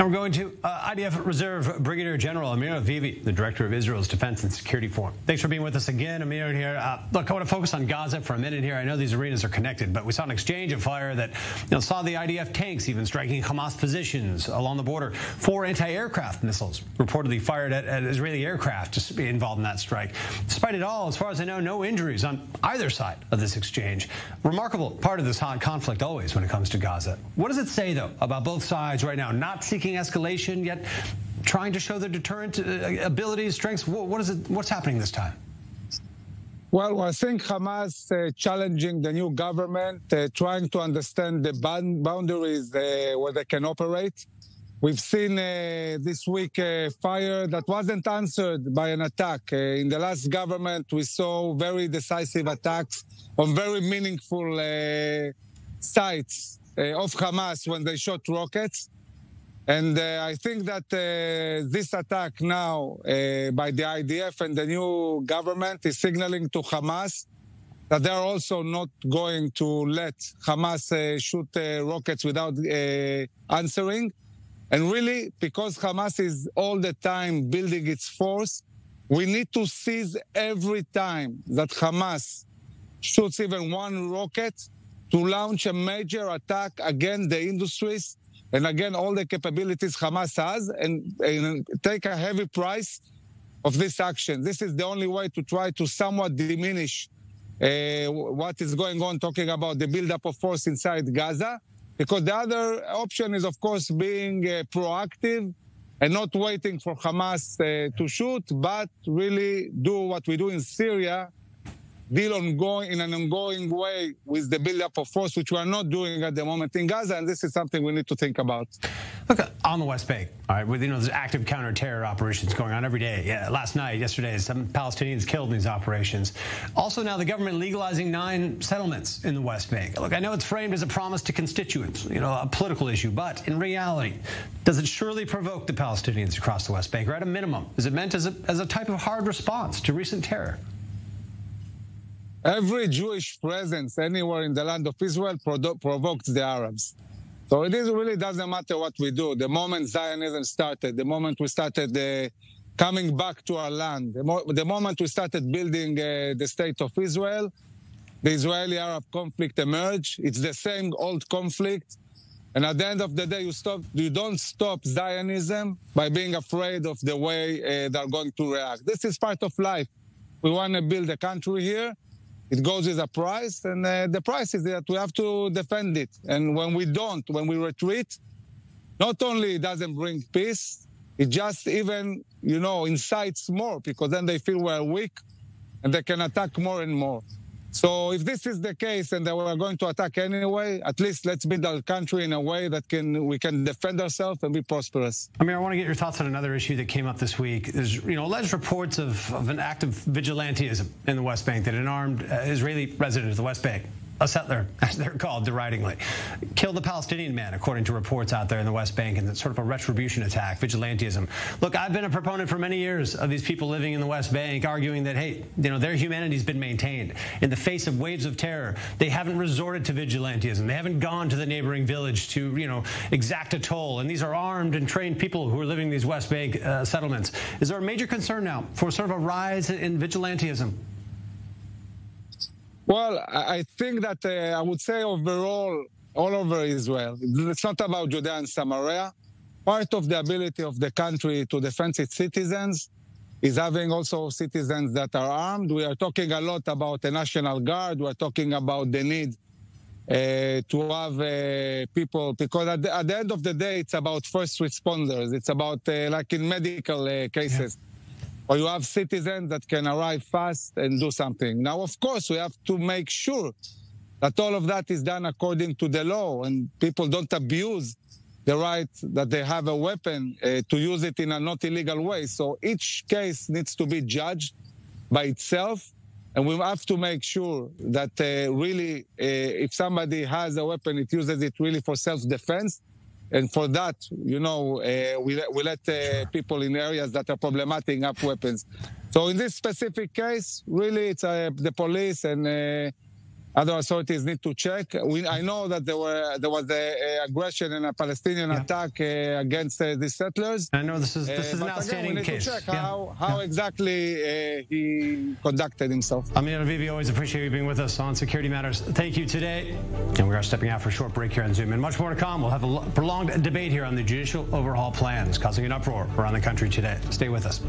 Now we're going to IDF Reserve Brigadier General Amir Avivi, the Director of Israel's Defense and Security Forum. Thanks for being with us again, Amir, here. Look, I want to focus on Gaza for a minute here. I know these arenas are connected, but we saw an exchange of fire that saw the IDF tanks even striking Hamas positions along the border. 4 anti-aircraft missiles reportedly fired at Israeli aircraft just involved in that strike. Despite it all, as far as I know, no injuries on either side of this exchange. Remarkable part of this hot conflict always when it comes to Gaza. What does it say, though, about both sides right now? Not seeking escalation, yet trying to show their deterrent abilities, strengths. What's happening this time? Well, I think Hamas challenging the new government, trying to understand the boundaries where they can operate. We've seen this week fire that wasn't answered by an attack. In the last government, we saw very decisive attacks on very meaningful sites of Hamas when they shot rockets. And I think that this attack now by the IDF and the new government is signaling to Hamas that they're also not going to let Hamas shoot rockets without answering. And really, because Hamas is all the time building its force, we need to seize every time that Hamas shoots even one rocket to launch a major attack against the industries and again, all the capabilities Hamas has, and take a heavy price of this action. This is the only way to try to somewhat diminish what is going on, talking about the buildup of force inside Gaza, because the other option is, of course, being proactive and not waiting for Hamas to shoot, but really do what we do in Syria, deal in an ongoing way with the buildup of force, which we are not doing at the moment in Gaza, and this is something we need to think about. Look, on the West Bank, all right, with there's active counter-terror operations going on every day. Yeah, last night, yesterday, some Palestinians killed in these operations. Also now the government legalizing 9 settlements in the West Bank. Look, I know it's framed as a promise to constituents, a political issue, but in reality, does it surely provoke the Palestinians across the West Bank, or at a minimum, is it meant as a type of hard response to recent terror? Every Jewish presence anywhere in the land of Israel provokes the Arabs. So it really doesn't matter what we do. The moment Zionism started, the moment we started coming back to our land, the moment we started building the state of Israel, the Israeli-Arab conflict emerged. It's the same old conflict. And at the end of the day, you don't stop Zionism by being afraid of the way they're going to react. This is part of life. We want to build a country here. It goes with a price, and the price is that we have to defend it. And when we don't, when we retreat, not only it doesn't bring peace, it just even, incites more, because then they feel we're weak and they can attack more and more. So if this is the case and that we're going to attack anyway, at least let's build our country in a way that we can defend ourselves and be prosperous. Amir, I want to get your thoughts on another issue that came up this week. There's alleged reports of an act of vigilantism in the West Bank that an armed Israeli resident of the West Bank, a settler, as they're called deridingly, killed a Palestinian man, according to reports out there in the West Bank, and it's sort of a retribution attack, vigilantism. Look, I've been a proponent for many years of these people living in the West Bank, arguing that, hey, their humanity's been maintained. In the face of waves of terror, they haven't resorted to vigilantism. They haven't gone to the neighboring village to, exact a toll. And these are armed and trained people who are living in these West Bank settlements. Is there a major concern now for sort of a rise in vigilantism? Well, I think that I would say overall, all over Israel, it's not about Judea and Samaria. Part of the ability of the country to defend its citizens is having also citizens that are armed. We are talking a lot about the National Guard. We're talking about the need to have people, because at the end of the day, it's about first responders. It's about, like in medical cases. Yeah. Or you have citizens that can arrive fast and do something. Now, of course, we have to make sure that all of that is done according to the law and people don't abuse the right that they have a weapon to use it in a not illegal way. So each case needs to be judged by itself. And we have to make sure that really, if somebody has a weapon, it uses it really for self-defense. And for that, we let people in areas that are problematic have weapons. So in this specific case, really, it's the police and other authorities need to check. I know that there was a aggression and a Palestinian attack against these settlers. I know this is an outstanding we need case. To check how exactly he conducted himself. Amir Avivi, always appreciate you being with us on Security Matters. Thank you today. And we are stepping out for a short break here on Zoom. And much more to come. We'll have a prolonged debate here on the judicial overhaul plans causing an uproar around the country today. Stay with us.